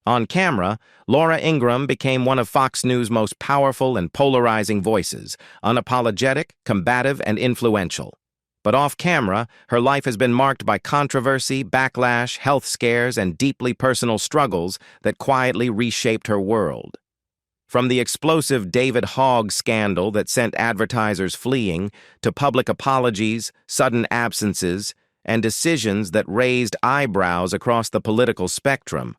On camera, Laura Ingraham became one of Fox News' most powerful and polarizing voices, unapologetic, combative, and influential. But off camera, her life has been marked by controversy, backlash, health scares, and deeply personal struggles that quietly reshaped her world. From the explosive David Hogg scandal that sent advertisers fleeing, to public apologies, sudden absences, and decisions that raised eyebrows across the political spectrum,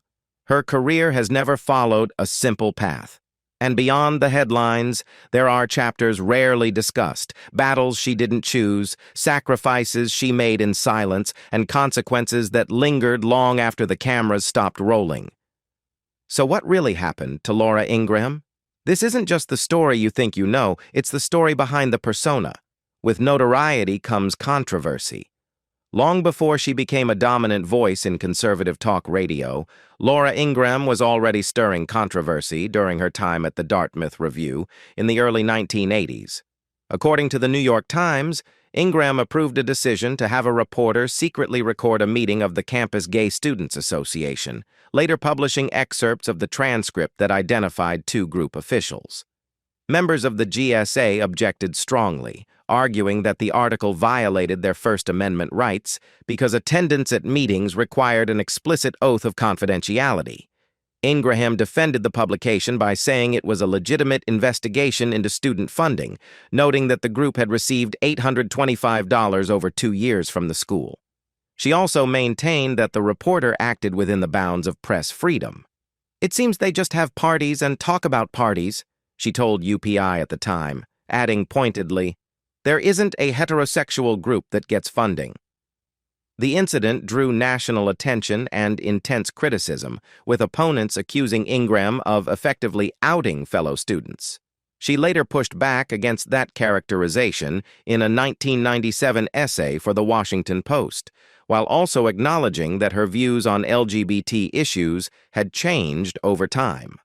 her career has never followed a simple path. And beyond the headlines, there are chapters rarely discussed, battles she didn't choose, sacrifices she made in silence, and consequences that lingered long after the cameras stopped rolling. So what really happened to Laura Ingraham? This isn't just the story you think you know, it's the story behind the persona. With notoriety comes controversy. Long before she became a dominant voice in conservative talk radio, Laura Ingraham was already stirring controversy during her time at the Dartmouth Review in the early 1980s. According to the New York Times, Ingraham approved a decision to have a reporter secretly record a meeting of the Campus Gay Students Association, later publishing excerpts of the transcript that identified two group officials. Members of the GSA objected strongly, arguing that the article violated their First Amendment rights because attendance at meetings required an explicit oath of confidentiality. Ingraham defended the publication by saying it was a legitimate investigation into student funding, noting that the group had received $825 over 2 years from the school. She also maintained that the reporter acted within the bounds of press freedom. "It seems they just have parties and talk about parties," she told UPI at the time, adding pointedly, "There isn't a heterosexual group that gets funding." The incident drew national attention and intense criticism, with opponents accusing Ingraham of effectively outing fellow students. She later pushed back against that characterization in a 1997 essay for The Washington Post, while also acknowledging that her views on LGBT issues had changed over time.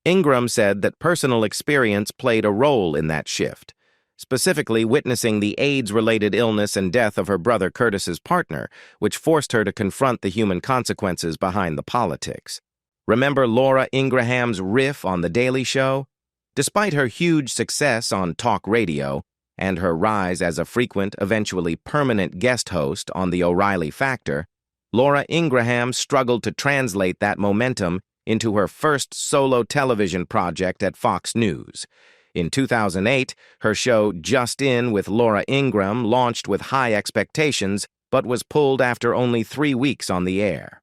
Ingraham said that personal experience played a role in that shift, specifically witnessing the AIDS-related illness and death of her brother Curtis's partner, which forced her to confront the human consequences behind the politics. Remember Laura Ingraham's riff on The Daily Show? Despite her huge success on talk radio and her rise as a frequent, eventually permanent guest host on The O'Reilly Factor, Laura Ingraham struggled to translate that momentum into her first solo television project at Fox News. In 2008, her show Just In with Laura Ingraham launched with high expectations, but was pulled after only 3 weeks on the air.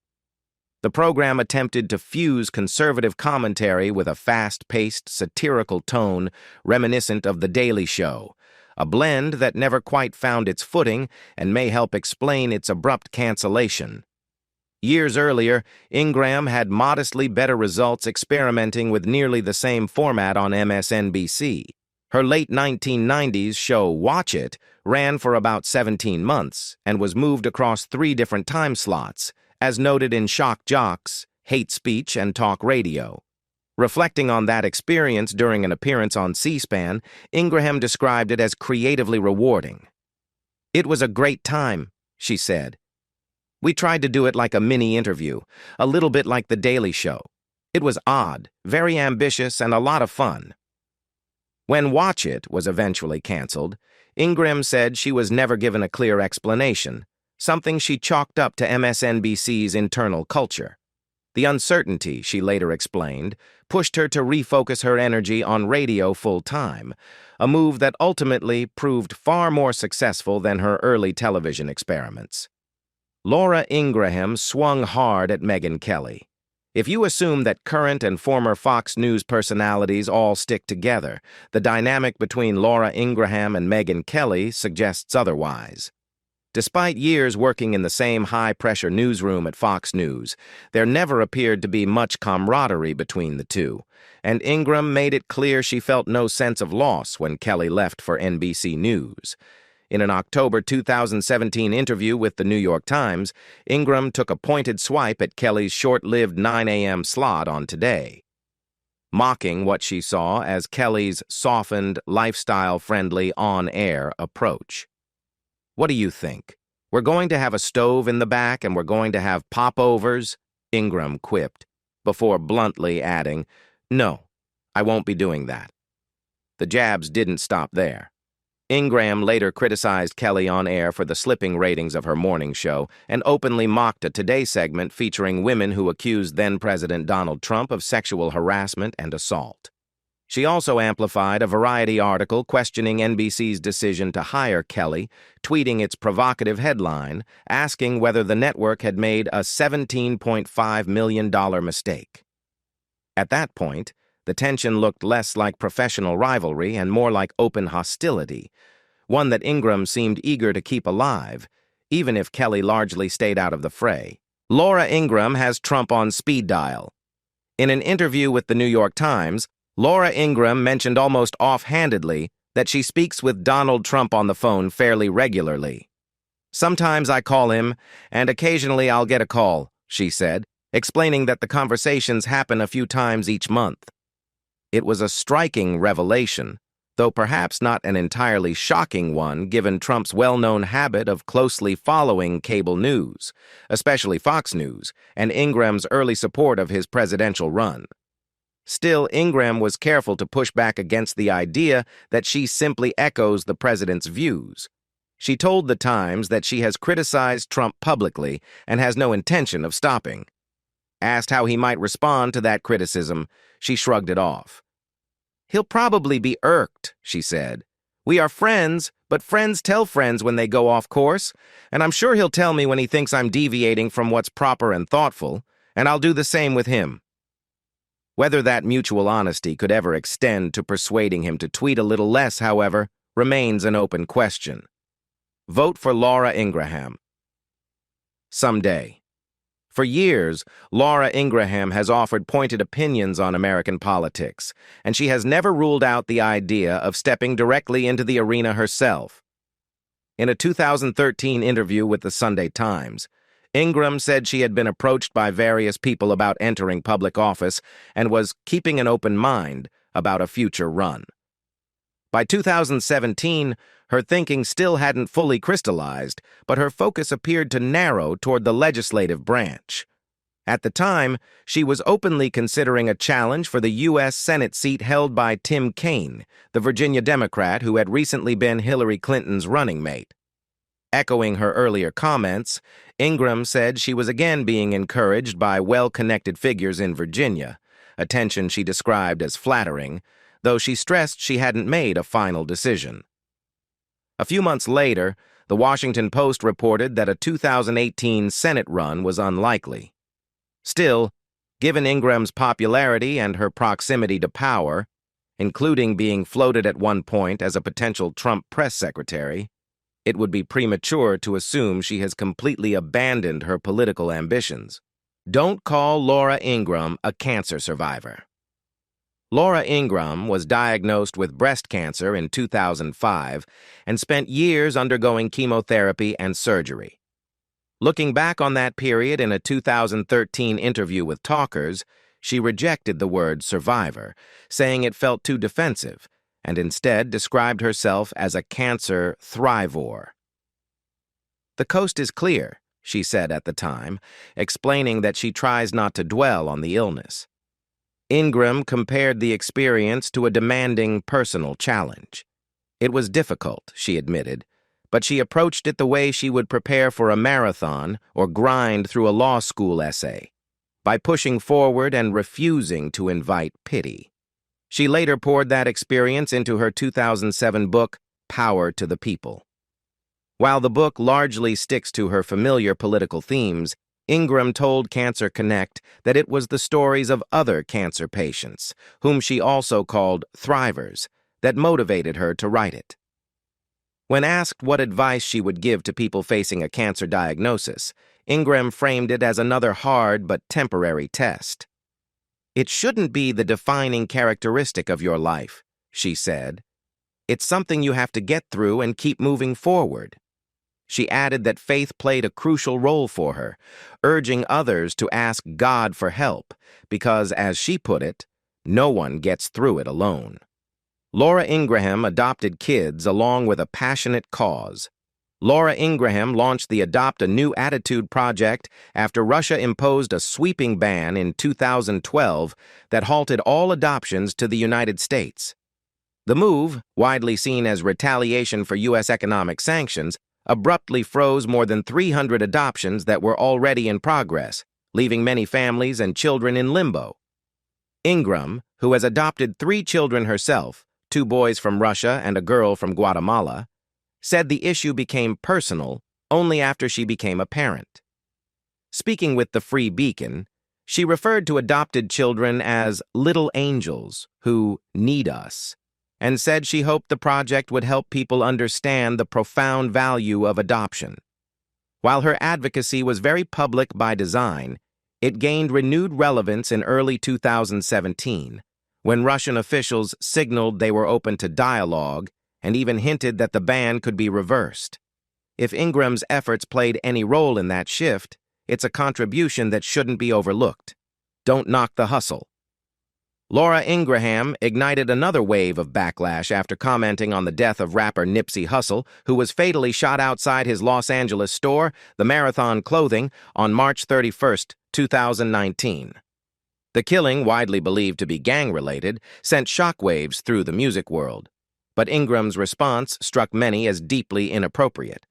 The program attempted to fuse conservative commentary with a fast-paced, satirical tone reminiscent of The Daily Show, a blend that never quite found its footing and may help explain its abrupt cancellation. Years earlier, Ingraham had modestly better results experimenting with nearly the same format on MSNBC. Her late 1990s show Watch It ran for about 17 months and was moved across 3 different time slots, as noted in Shock Jocks, Hate Speech, and Talk Radio. Reflecting on that experience during an appearance on C-SPAN, Ingraham described it as creatively rewarding. "It was a great time," she said. "We tried to do it like a mini-interview, a little bit like The Daily Show. It was odd, very ambitious, and a lot of fun." When Watch It was eventually canceled, Ingraham said she was never given a clear explanation, something she chalked up to MSNBC's internal culture. The uncertainty, she later explained, pushed her to refocus her energy on radio full-time, a move that ultimately proved far more successful than her early television experiments. Laura Ingraham swung hard at Megyn Kelly. If you assume that current and former Fox News personalities all stick together, the dynamic between Laura Ingraham and Megyn Kelly suggests otherwise. Despite years working in the same high-pressure newsroom at Fox News, there never appeared to be much camaraderie between the two, and Ingraham made it clear she felt no sense of loss when Kelly left for NBC News. In an October 2017 interview with the New York Times, Ingraham took a pointed swipe at Kelly's short-lived 9 a.m. slot on Today, mocking what she saw as Kelly's softened, lifestyle-friendly, on-air approach. "What do you think? We're going to have a stove in the back and we're going to have popovers?" Ingraham quipped. before bluntly adding, "No, I won't be doing that." The jabs didn't stop there. Ingraham later criticized Kelly on air for the slipping ratings of her morning show and openly mocked a Today segment featuring women who accused then-President Donald Trump of sexual harassment and assault. She also amplified a Variety article questioning NBC's decision to hire Kelly, tweeting its provocative headline, asking whether the network had made a $17.5 million mistake. At that point, the tension looked less like professional rivalry and more like open hostility, one that Ingraham seemed eager to keep alive, even if Kelly largely stayed out of the fray. Laura Ingraham has Trump on speed dial. In an interview with the New York Times, Laura Ingraham mentioned almost offhandedly that she speaks with Donald Trump on the phone fairly regularly. "Sometimes I call him, and occasionally I'll get a call," she said, explaining that the conversations happen a few times each month. It was a striking revelation, though perhaps not an entirely shocking one given Trump's well-known habit of closely following cable news, especially Fox News, and Ingraham's early support of his presidential run. Still, Ingraham was careful to push back against the idea that she simply echoes the president's views. She told The Times that she has criticized Trump publicly and has no intention of stopping. Asked how he might respond to that criticism, she shrugged it off. "He'll probably be irked," she said. "We are friends, but friends tell friends when they go off course, and I'm sure he'll tell me when he thinks I'm deviating from what's proper and thoughtful, and I'll do the same with him." Whether that mutual honesty could ever extend to persuading him to tweet a little less, however, remains an open question. Vote for Laura Ingraham. Someday. For years, Laura Ingraham has offered pointed opinions on American politics, and she has never ruled out the idea of stepping directly into the arena herself. In a 2013 interview with the Sunday Times, Ingraham said she had been approached by various people about entering public office and was keeping an open mind about a future run. By 2017, her thinking still hadn't fully crystallized, but her focus appeared to narrow toward the legislative branch. At the time, she was openly considering a challenge for the U.S. Senate seat held by Tim Kaine, the Virginia Democrat who had recently been Hillary Clinton's running mate. Echoing her earlier comments, Ingraham said she was again being encouraged by well-connected figures in Virginia, attention she described as flattering, though she stressed she hadn't made a final decision. A few months later, the Washington Post reported that a 2018 Senate run was unlikely. Still, given Ingraham's popularity and her proximity to power, including being floated at one point as a potential Trump press secretary, it would be premature to assume she has completely abandoned her political ambitions. Don't call Laura Ingraham a cancer survivor. Laura Ingraham was diagnosed with breast cancer in 2005 and spent years undergoing chemotherapy and surgery. Looking back on that period in a 2013 interview with Talkers, she rejected the word survivor, saying it felt too defensive, and instead described herself as a cancer thrivor. "The coast is clear," she said at the time, explaining that she tries not to dwell on the illness. Ingraham compared the experience to a demanding personal challenge. It was difficult, she admitted, but she approached it the way she would prepare for a marathon or grind through a law school essay, by pushing forward and refusing to invite pity. She later poured that experience into her 2007 book, Power to the People. While the book largely sticks to her familiar political themes, Ingraham told Cancer Connect that it was the stories of other cancer patients, whom she also called thrivers, that motivated her to write it. When asked what advice she would give to people facing a cancer diagnosis, Ingraham framed it as another hard but temporary test. "It shouldn't be the defining characteristic of your life," she said. "It's something you have to get through and keep moving forward." She added that faith played a crucial role for her, urging others to ask God for help, because, as she put it, no one gets through it alone. Laura Ingraham adopted kids along with a passionate cause. Laura Ingraham launched the Adopt a New Attitude project after Russia imposed a sweeping ban in 2012 that halted all adoptions to the United States. The move, widely seen as retaliation for U.S. economic sanctions, abruptly froze more than 300 adoptions that were already in progress, leaving many families and children in limbo. Ingraham, who has adopted 3 children herself, 2 boys from Russia and a girl from Guatemala, said the issue became personal only after she became a parent. Speaking with the Free Beacon, she referred to adopted children as little angels who need us, and said she hoped the project would help people understand the profound value of adoption. While her advocacy was very public by design, it gained renewed relevance in early 2017, when Russian officials signaled they were open to dialogue and even hinted that the ban could be reversed. If Ingraham's efforts played any role in that shift, it's a contribution that shouldn't be overlooked. Don't knock the hustle. Laura Ingraham ignited another wave of backlash after commenting on the death of rapper Nipsey Hussle, who was fatally shot outside his Los Angeles store, the Marathon Clothing, on March 31, 2019. The killing, widely believed to be gang-related, sent shockwaves through the music world. But Ingraham's response struck many as deeply inappropriate.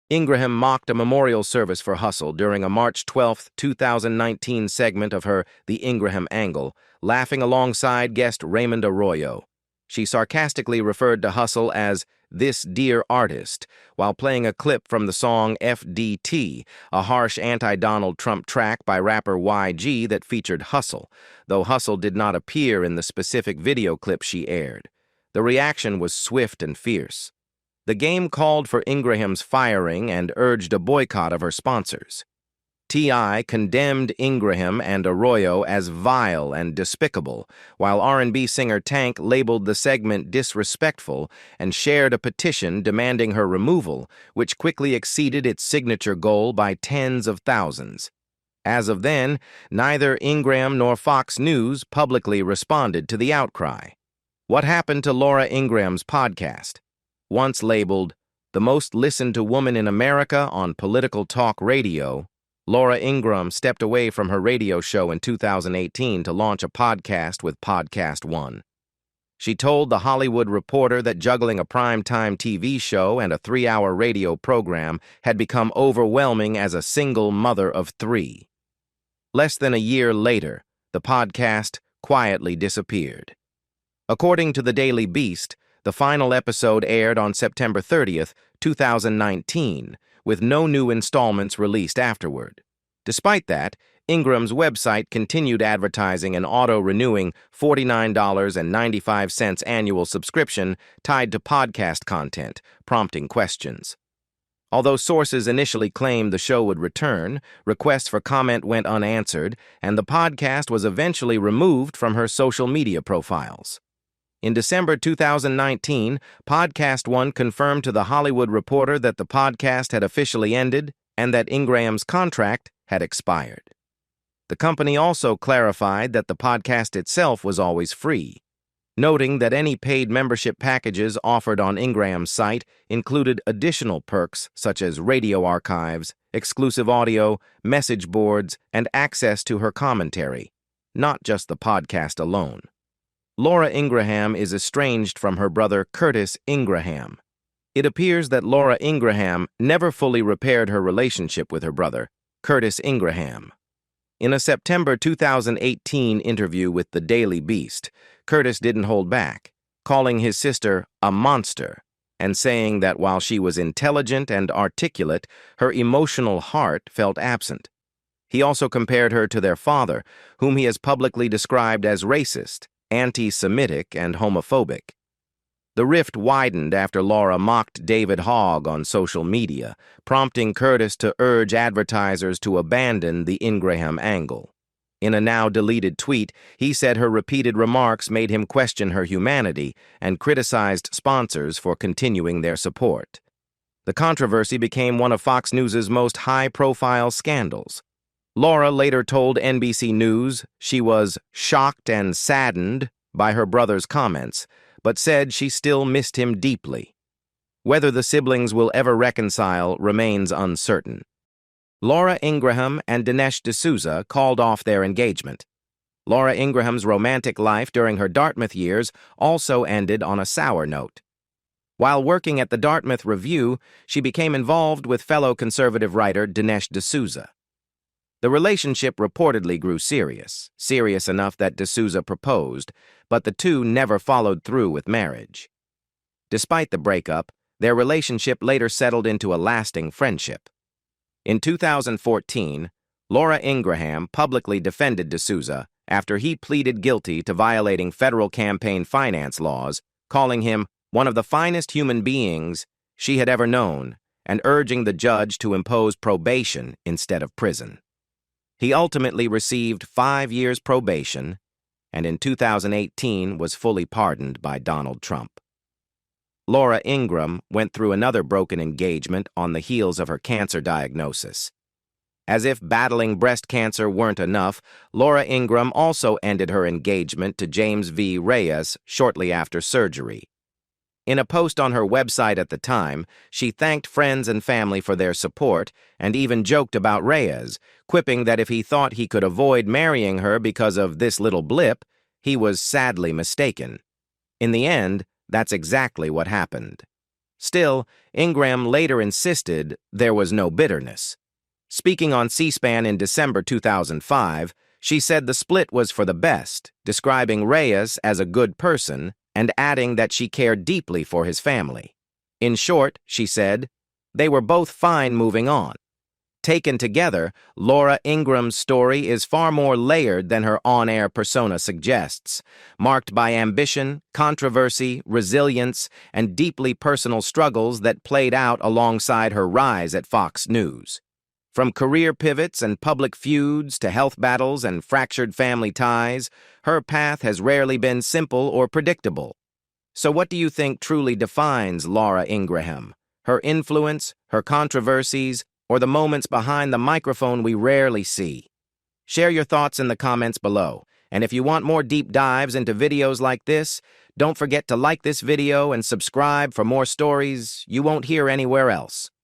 Ingraham mocked a memorial service for Hussle during a March 12, 2019 segment of her The Ingraham Angle, laughing alongside guest Raymond Arroyo. She sarcastically referred to Hussle as "this dear artist," while playing a clip from the song FDT, a harsh anti-Donald Trump track by rapper YG that featured Hussle, though Hussle did not appear in the specific video clip she aired. The reaction was swift and fierce. The game called for Ingraham's firing and urged a boycott of her sponsors. T.I. condemned Ingraham and Arroyo as vile and despicable, while R&B singer Tank labeled the segment disrespectful and shared a petition demanding her removal, which quickly exceeded its signature goal by tens of thousands. As of then, neither Ingraham nor Fox News publicly responded to the outcry. What happened to Laura Ingraham's podcast? Once labeled the most listened-to woman in America on political talk radio, Laura Ingraham stepped away from her radio show in 2018 to launch a podcast with Podcast One. She told The Hollywood Reporter that juggling a primetime TV show and a 3-hour radio program had become overwhelming as a single mother of 3. Less than a year later, the podcast quietly disappeared. According to the Daily Beast, the final episode aired on September 30th, 2019, with no new installments released afterward. Despite that, Ingraham's website continued advertising an auto-renewing $49.95 annual subscription tied to podcast content, prompting questions. Although sources initially claimed the show would return, requests for comment went unanswered, and the podcast was eventually removed from her social media profiles. In December 2019, Podcast One confirmed to The Hollywood Reporter that the podcast had officially ended and that Ingraham's contract had expired. The company also clarified that the podcast itself was always free, noting that any paid membership packages offered on Ingram's site included additional perks such as radio archives, exclusive audio, message boards, and access to her commentary, not just the podcast alone. Laura Ingraham is estranged from her brother Curtis Ingraham. It appears that Laura Ingraham never fully repaired her relationship with her brother, Curtis Ingraham. In a September 2018 interview with the Daily Beast, Curtis didn't hold back, calling his sister a monster and saying that while she was intelligent and articulate, her emotional heart felt absent. He also compared her to their father, whom he has publicly described as racist, anti-Semitic, and homophobic. The rift widened after Laura mocked David Hogg on social media, prompting Curtis to urge advertisers to abandon the Ingraham Angle. In a now-deleted tweet, he said her repeated remarks made him question her humanity and criticized sponsors for continuing their support. The controversy became one of Fox News' most high-profile scandals. Laura later told NBC News she was shocked and saddened by her brother's comments, but said she still missed him deeply. Whether the siblings will ever reconcile remains uncertain. Laura Ingraham and Dinesh D'Souza called off their engagement. Laura Ingraham's romantic life during her Dartmouth years also ended on a sour note. While working at the Dartmouth Review, she became involved with fellow conservative writer Dinesh D'Souza. The relationship reportedly grew serious enough that D'Souza proposed, but the two never followed through with marriage. Despite the breakup, their relationship later settled into a lasting friendship. In 2014, Laura Ingraham publicly defended D'Souza after he pleaded guilty to violating federal campaign finance laws, calling him one of the finest human beings she had ever known and urging the judge to impose probation instead of prison. He ultimately received 5 years probation and in 2018 was fully pardoned by Donald Trump. Laura Ingraham went through another broken engagement on the heels of her cancer diagnosis. As if battling breast cancer weren't enough, Laura Ingraham also ended her engagement to James V. Reyes shortly after surgery. In a post on her website at the time, she thanked friends and family for their support and even joked about Reyes, quipping that if he thought he could avoid marrying her because of this little blip, he was sadly mistaken. In the end, that's exactly what happened. Still, Ingraham later insisted there was no bitterness. Speaking on C-SPAN in December 2005, she said the split was for the best, describing Reyes as a good person and adding that she cared deeply for his family. In short, she said, they were both fine moving on. Taken together, Laura Ingraham's story is far more layered than her on-air persona suggests, marked by ambition, controversy, resilience, and deeply personal struggles that played out alongside her rise at Fox News. From career pivots and public feuds to health battles and fractured family ties, her path has rarely been simple or predictable. So what do you think truly defines Laura Ingraham? Her influence, her controversies, or the moments behind the microphone we rarely see? Share your thoughts in the comments below. And if you want more deep dives into videos like this, don't forget to like this video and subscribe for more stories you won't hear anywhere else.